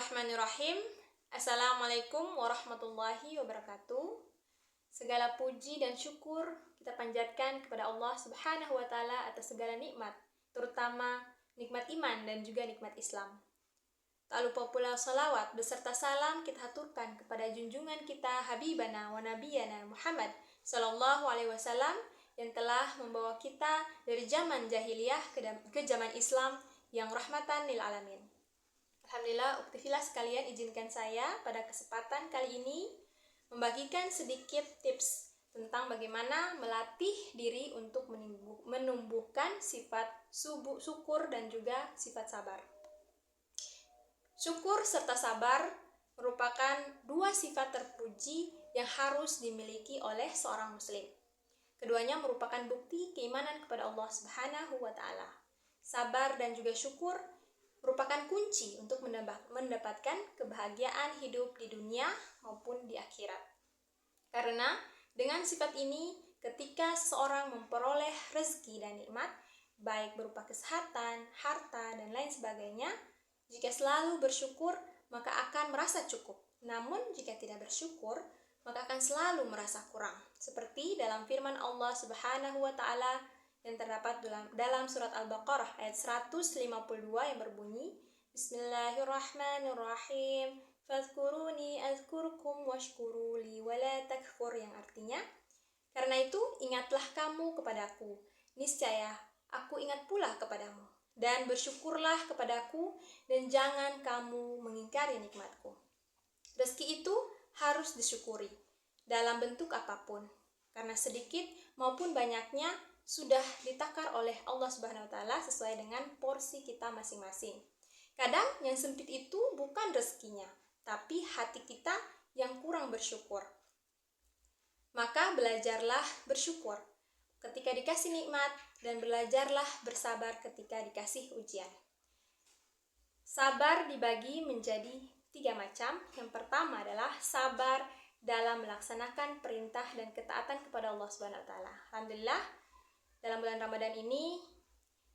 Bismillahirrahmanirrahim. Assalamualaikum warahmatullahi wabarakatuh. Segala puji dan syukur kita panjatkan kepada Allah Subhanahu wa Ta'ala atas segala nikmat, terutama nikmat iman dan juga nikmat Islam. Tak lupa pula salawat beserta salam kita haturkan kepada junjungan kita Habibana wa Nabiyana Muhammad Sallallahu Alaihi Wasallam yang telah membawa kita dari zaman jahiliyah ke zaman Islam yang rahmatan lil alamin. Alhamdulillah, uktifillah sekalian, izinkan saya pada kesempatan kali ini membagikan sedikit tips tentang bagaimana melatih diri untuk menumbuhkan sifat syukur dan juga sifat sabar. Syukur serta sabar merupakan dua sifat terpuji yang harus dimiliki oleh seorang muslim. Keduanya merupakan bukti keimanan kepada Allah Subhanahu wa Ta'ala. Sabar dan juga syukur merupakan kunci untuk mendapatkan kebahagiaan hidup di dunia maupun di akhirat. Karena dengan sifat ini, ketika seseorang memperoleh rezeki dan nikmat, baik berupa kesehatan, harta, dan lain sebagainya, jika selalu bersyukur, maka akan merasa cukup. Namun jika tidak bersyukur, maka akan selalu merasa kurang. Seperti dalam firman Allah Subhanahu wa Ta'ala yang terdapat dalam surat Al-Baqarah ayat 152 yang berbunyi, Bismillahirrahmanirrahim, fadhkuruni azkurkum washkuruli wala takfur, yang artinya, karena itu ingatlah kamu kepadaku, niscaya aku ingat pula kepadamu, dan bersyukurlah kepadaku, dan jangan kamu mengingkari nikmatku. Rezeki itu harus disyukuri dalam bentuk apapun, karena sedikit maupun banyaknya sudah ditakar oleh Allah Subhanahu wa Ta'ala sesuai dengan porsi kita masing-masing. Kadang yang sempit itu bukan rezekinya, tapi hati kita yang kurang bersyukur. Maka belajarlah bersyukur ketika dikasih nikmat, dan belajarlah bersabar ketika dikasih ujian. Sabar dibagi menjadi 3 macam. Yang pertama adalah sabar dalam melaksanakan perintah dan ketaatan kepada Allah Subhanahu wa Ta'ala. Alhamdulillah, dalam bulan Ramadan ini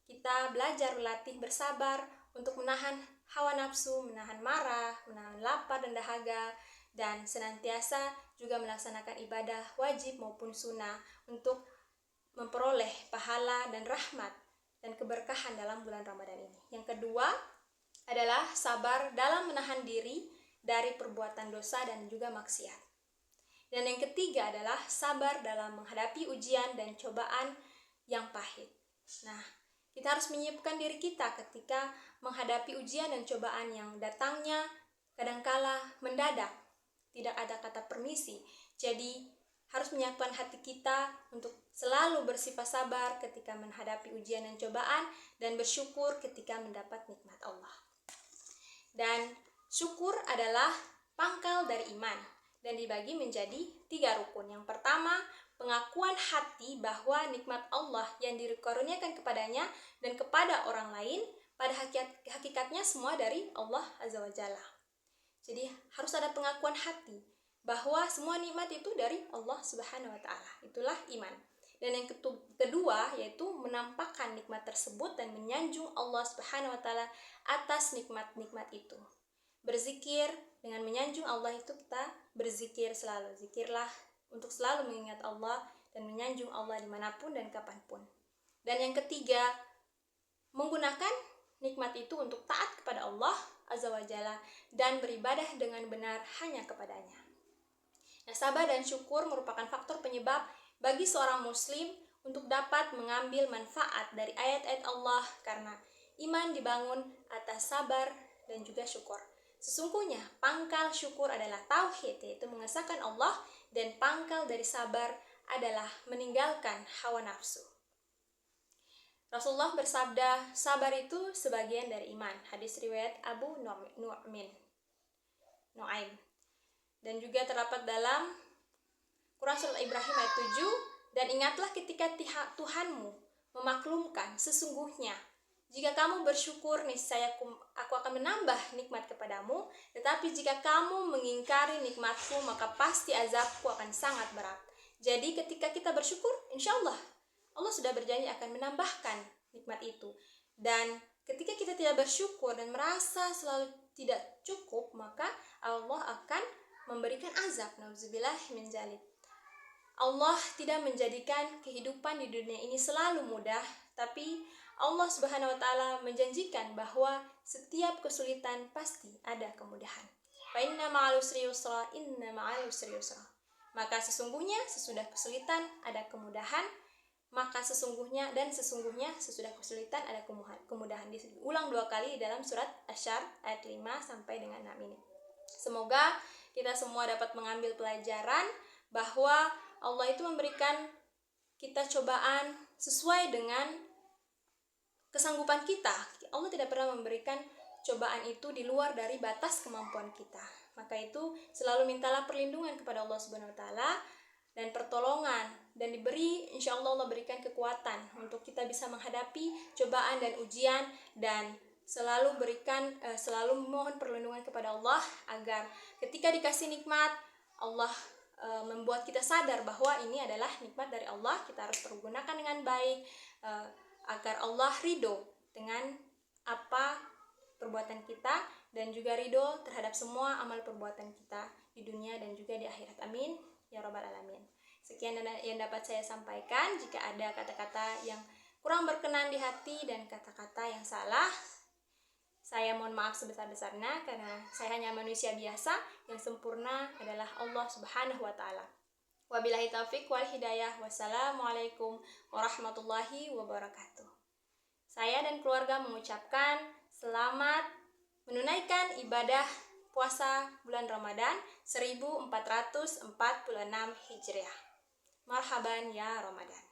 kita belajar berlatih bersabar untuk menahan hawa nafsu, menahan marah, menahan lapar dan dahaga, dan senantiasa juga melaksanakan ibadah wajib maupun sunnah untuk memperoleh pahala dan rahmat dan keberkahan dalam bulan Ramadan ini. Yang kedua adalah sabar dalam menahan diri dari perbuatan dosa dan juga maksiat. Dan yang ketiga adalah sabar dalam menghadapi ujian dan cobaan yang pahit. Nah, kita harus menyiapkan diri kita ketika menghadapi ujian dan cobaan yang datangnya kadangkala mendadak, tidak ada kata permisi. Jadi, harus menyiapkan hati kita untuk selalu bersifat sabar ketika menghadapi ujian dan cobaan, dan bersyukur ketika mendapat nikmat Allah. Dan syukur adalah pangkal dari iman, dan dibagi menjadi 3 rukun. Yang pertama, pengakuan hati bahwa nikmat Allah yang dikaruniakan kepadanya dan kepada orang lain pada hakikatnya semua dari Allah Azza wa Jalla. Jadi harus ada pengakuan hati bahwa semua nikmat itu dari Allah Subhanahu wa Ta'ala. Itulah iman. Dan yang kedua yaitu menampakkan nikmat tersebut dan menyanjung Allah Subhanahu wa Ta'ala atas nikmat-nikmat itu. Berzikir dengan menyanjung Allah itu kita berzikir selalu. Zikirlah untuk selalu mengingat Allah dan menyanjung Allah dimanapun dan kapanpun. Dan yang ketiga, menggunakan nikmat itu untuk taat kepada Allah Azza wa Jalla dan beribadah dengan benar hanya kepadanya. Nah, sabar dan syukur merupakan faktor penyebab bagi seorang muslim untuk dapat mengambil manfaat dari ayat-ayat Allah, karena iman dibangun atas sabar dan juga syukur. Sesungguhnya pangkal syukur adalah tauhid, yaitu mengesahkan Allah, dan pangkal dari sabar adalah meninggalkan hawa nafsu. Rasulullah bersabda, sabar itu sebagian dari iman. Hadis riwayat Abu Nu'aim. Dan juga terdapat dalam Quran Surat Ibrahim ayat 7, dan ingatlah ketika Tuhanmu memaklumkan, sesungguhnya jika kamu bersyukur, niscaya aku akan menambah nikmat kepadamu. Tetapi jika kamu mengingkari nikmatku, maka pasti azabku akan sangat berat. Jadi ketika kita bersyukur, insya Allah sudah berjanji akan menambahkan nikmat itu. Dan ketika kita tidak bersyukur dan merasa selalu tidak cukup, maka Allah akan memberikan azab. Nauzubillah min dzalik. Allah tidak menjadikan kehidupan di dunia ini selalu mudah, tapi Allah Subhanahu wa taala menjanjikan bahwa setiap kesulitan pasti ada kemudahan. Fa inna ma'al usri yusra, inna ma'al usri yusra. Maka sesungguhnya sesudah kesulitan ada kemudahan, maka sesungguhnya sesudah kesulitan ada kemudahan. Diulang 2 kali dalam surat Asy-Syarr ayat 5 sampai dengan 6 ini. Semoga kita semua dapat mengambil pelajaran bahwa Allah itu memberikan kita cobaan sesuai dengan kesanggupan kita. Allah tidak pernah memberikan cobaan itu di luar dari batas kemampuan kita. Maka itu selalu mintalah perlindungan kepada Allah Subhanahu wa taala dan pertolongan, dan diberi, insya Allah berikan kekuatan untuk kita bisa menghadapi cobaan dan ujian, dan selalu mohon perlindungan kepada Allah agar ketika dikasih nikmat, Allah membuat kita sadar bahwa ini adalah nikmat dari Allah. Kita harus pergunakan dengan baik agar Allah ridho dengan apa perbuatan kita, dan juga ridho terhadap semua amal perbuatan kita di dunia dan juga di akhirat. Amin ya rabbal alamin. Sekian yang dapat saya sampaikan. Jika ada kata-kata yang kurang berkenan di hati dan kata-kata yang salah, saya mohon maaf sebesar-besarnya, karena saya hanya manusia biasa, yang sempurna adalah Allah Subhanahu wa taala. Wabillahi taufik wal hidayah. Wassalamualaikum warahmatullahi wabarakatuh. Saya dan keluarga mengucapkan selamat menunaikan ibadah puasa bulan Ramadan 1446 Hijriah. Marhaban ya Ramadan.